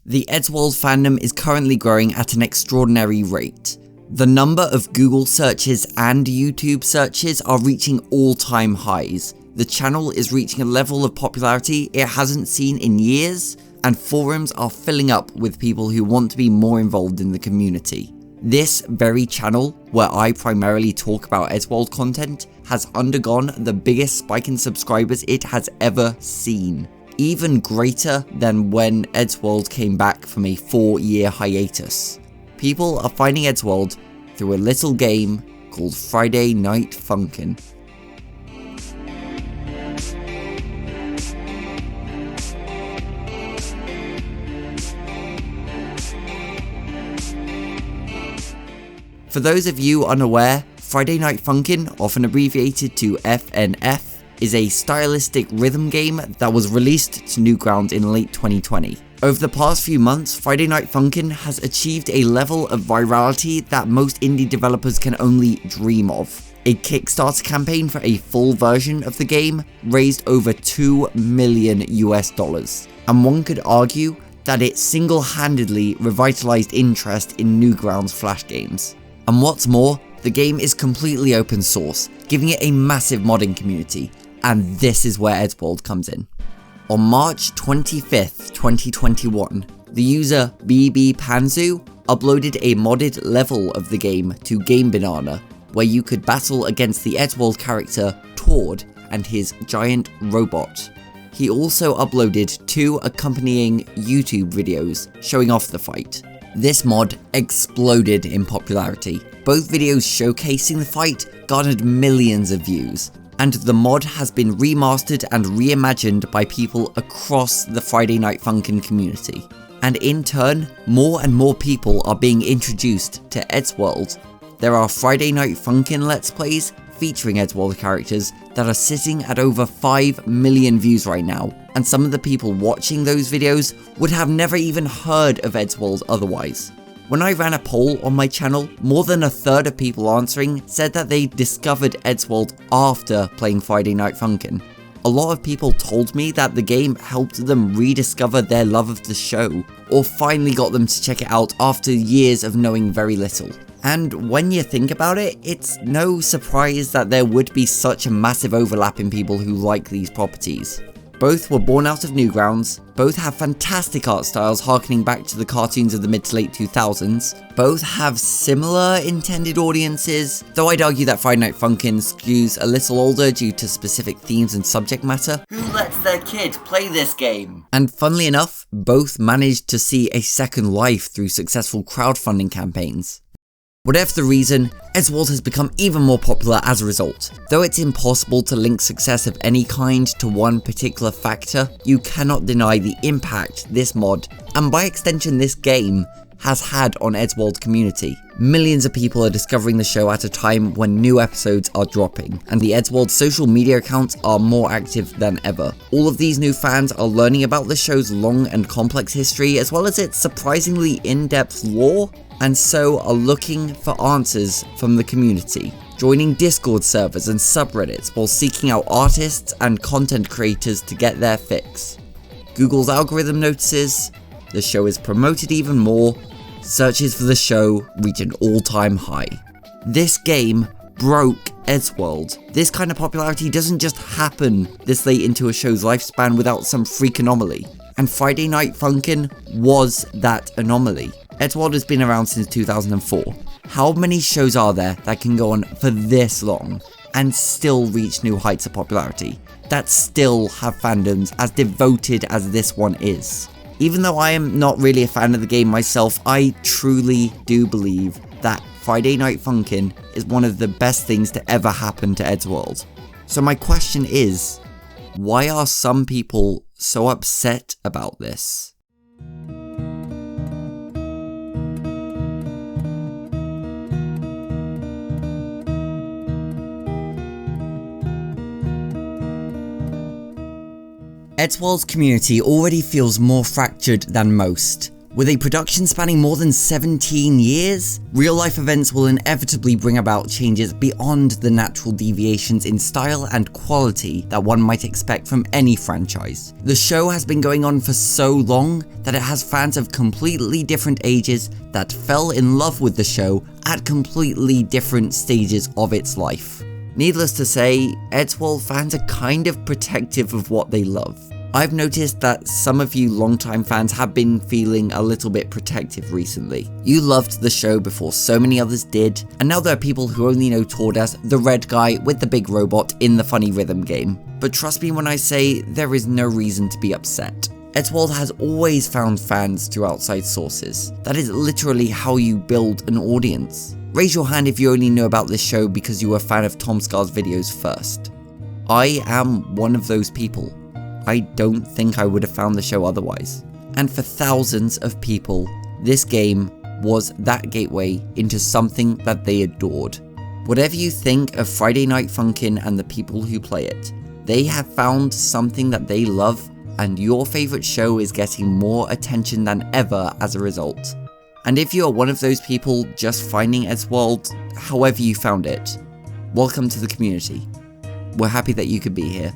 The Eddsworld fandom is currently growing at an extraordinary rate. The number of Google searches and YouTube searches are reaching all-time highs. The channel is reaching a level of popularity it hasn't seen in years, and forums are filling up with people who want to be more involved in the community. This very channel, where I primarily talk about Eddsworld content, has undergone the biggest spike in subscribers it has ever seen. Even greater than when Eddsworld came back from a 4-year hiatus. People are finding Eddsworld through a little game called Friday Night Funkin. For those of you unaware, Friday Night Funkin, often abbreviated to FNF, is a stylistic rhythm game that was released to Newgrounds in late 2020. Over the past few months, Friday Night Funkin has achieved a level of virality that most indie developers can only dream of. A Kickstarter campaign for a full version of the game raised over $2 million US, and one could argue that it single-handedly revitalized interest in Newgrounds Flash games. And what's more, the game is completely open source, giving it a massive modding community, and this is where Eddsworld comes in. On March 25th, 2021, the user bbpanzu uploaded a modded level of the game to Game Banana, where you could battle against the Eddsworld character Tord and his giant robot. He also uploaded 2 accompanying YouTube videos showing off the fight. This mod exploded in popularity. Both videos showcasing the fight garnered millions of views, and the mod has been remastered and reimagined by people across the Friday Night Funkin community. And in turn, more and more people are being introduced to Eddsworld. There are Friday Night Funkin Let's Plays featuring Eddsworld characters that are sitting at over 5 million views right now, and some of the people watching those videos would have never even heard of Eddsworld otherwise. When I ran a poll on my channel, more than a third of people answering said that they discovered Eddsworld after playing Friday Night Funkin. A lot of people told me that the game helped them rediscover their love of the show, or finally got them to check it out after years of knowing very little. And when you think about it, it's no surprise that there would be such a massive overlap in people who like these properties. Both were born out of Newgrounds, both have fantastic art styles harkening back to the cartoons of the mid to late 2000s, both have similar intended audiences, though I'd argue that Friday Night Funkin skews a little older due to specific themes and subject matter. Who lets their kid play this game? And funnily enough, both managed to see a second life through successful crowdfunding campaigns. Whatever the reason, Eddsworld has become even more popular as a result. Though it's impossible to link success of any kind to one particular factor, you cannot deny the impact this mod, and by extension this game, has had on Eddsworld community. Millions of people are discovering the show at a time when new episodes are dropping, and the Eddsworld social media accounts are more active than ever. All of these new fans are learning about the show's long and complex history, as well as its surprisingly in-depth lore, and so are looking for answers from the community, joining Discord servers and subreddits while seeking out artists and content creators to get their fix. Google's algorithm notices, the show is promoted even more, searches for the show reach an all-time high. This game broke Eddsworld. This kind of popularity doesn't just happen this late into a show's lifespan without some freak anomaly, and Friday Night Funkin was that anomaly. Eddsworld has been around since 2004. How many shows are there that can go on for this long and still reach new heights of popularity, that still have fandoms as devoted as this one is? Even though I am not really a fan of the game myself, I truly do believe that Friday Night Funkin is one of the best things to ever happen to Eddsworld. So my question is, why are some people so upset about this? Eddsworld's community already feels more fractured than most, With a production spanning more than 17 years, real-life events will inevitably bring about changes beyond the natural deviations in style and quality that one might expect from any franchise. The show has been going on for so long that it has fans of completely different ages that fell in love with the show at completely different stages of its life. Needless to say, Eddsworld fans are kind of protective of what they love. I've noticed that some of you longtime fans have been feeling a little bit protective recently. You loved the show before so many others did, and now there are people who only know Tord as the red guy with the big robot in the funny rhythm game. But trust me when I say there is no reason to be upset. Eddsworld has always found fans through outside sources. That is literally how you build an audience. Raise your hand if you only know about this show because you were a fan of Tom Scar's videos first. I am one of those people. I don't think I would have found the show otherwise. And for thousands of people, this game was that gateway into something that they adored. Whatever you think of Friday Night Funkin' and the people who play it, they have found something that they love, and your favorite show is getting more attention than ever as a result. And if you are one of those people just finding Eddsworld however you found it, welcome to the community. We're happy that you could be here.